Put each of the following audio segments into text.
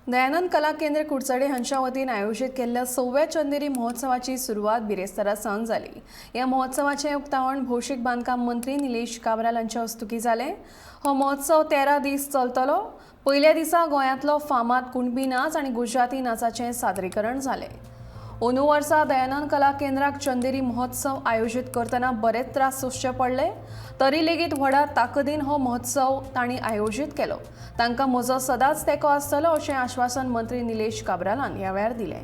दयानंद कला केंद्र कुडचडे हांच्या वतीन आयोजित केल्ल्या 6व्या चंदेरी महोत्सवाची सुरवात बिरेस्तारा सावन जाली। या महोत्सवाचे उक्तावण भौशीक बांदकाम मंत्री निलेश काब्राल हांच्या हस्तुकी जाले। हो महोत्सव 13 दीस चलतलो। पयल्या दिसा गोंयांतलो फामाद कुणबी नाच आनी गुजराती नाचाचें सादरीकरण जालें। अंदू वर्सा दयानंद कला केंद्राक चंदेरी महोत्सव आयोजित करतना बरेच त्रास सोंसचे पडले, तरी लेगीत व्हडा ताकदीन हो महोत्सव तांणी आयोजित केलो। तांकां म्हजो सदांच तेंको आसतलो अशें आश्वासन मंत्री निलेश काब्रालान ह्या वेळार दिलें।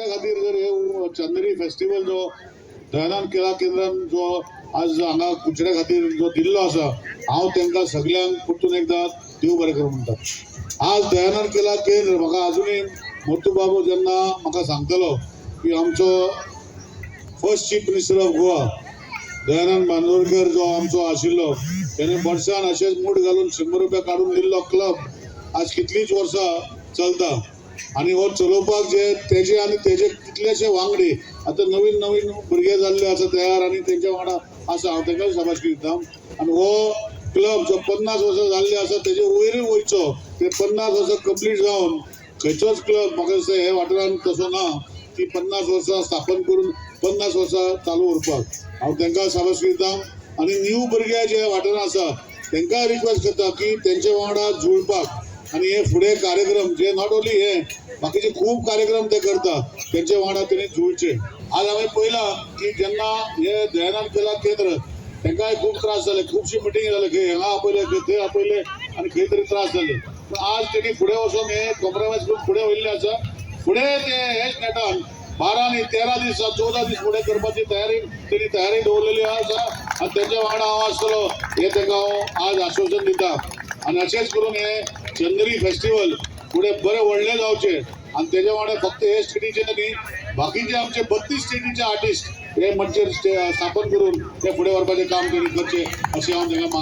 खातीर जर हे चंदेरी फेस्टिवल जो दयानंद कला केंद्रान जो आज हांगा कुचड्या खातीर जो दिल्लो आसा, हांव तांकां सगळ्यांक परतून एकदां देव बरें करूं म्हणटा। आज दयानंद कला केंद्र म्हाका अजुनूय मोतू बाबू जेन्ना म्हाका सांगतलो की आमचो first chief minister of Goa Dayanand Bandodkar जो आमचो आशिल्लो, तेणे वर्सान अशेंच मूठ घालून 100 रुपया काडून दिल्लो क्लब आज कितलींच वर्सां चलता। आणि हो चलोवपाक जे तेजे आनी तेजे कितलेशे वांगडी आता नवीन नवीन भुरगे जाल्ले आसा तयार आनी तेंच्या वांगडा आसा, हांव तांकां शाबासकी दिता। आनी हो क्लब जो 50 वर्सां जाल्ले आसा तेजे वयरूय वयचो, ते 50 वर्सां कंप्लीट जावन खंयचोच क्लब म्हाका दिसता हे वाठारांत तसो ना की 50 वर्सां स्थापन करून 50 वर्सां चालू उरपाक। हांव तांकां शाबासकी दिता आनी न्यू भुरगे जे वाठारांत आसा तांकां रिक्वेस्ट करता की तेंच्या वांगडा जुळपाक आणि हे फुडें कार्यक्रम जे नॉट ओन्ली हे बाकीचे खूब कार्यक्रम ते करता, त्यांच्या वांगडा तेणी जुळचे। आज हांवें पळयला की जेन्ना हे दयानंद कला केंद्र तांकांय खूब त्रास जाले, खुबशी मिटींग जाले, खंय हांगा आपयले खंय थंय आपयले आनी खंय तरी त्रास जाले। पण आज तेणी फुडें वचून हे कॉम्प्रोमायज करून फुडें वयल्ले आसा। फुडें ते हेच नेटान 12 आनी 13 दीस 14 दीस फुडें करपाची तेणी तयारी दवरलेली आसा आनी तेंच्या वांगडा हांव आसतलो हे तांकां हांव आज आश्वासन दिता। आणि असेच करून हे चंदेरी फेस्टिवल पुढे बरे व्हडले जावचे आणि त्याच्या वांगडा फक्त हे स्टेटीचे न्ही, बाकीचे आमचे 32 स्टेटीचे आर्टिस्ट हे मंचेर स्थापन करून ते फुडें व्हरपाचें काम करचे अशी हांव तांकां मागणी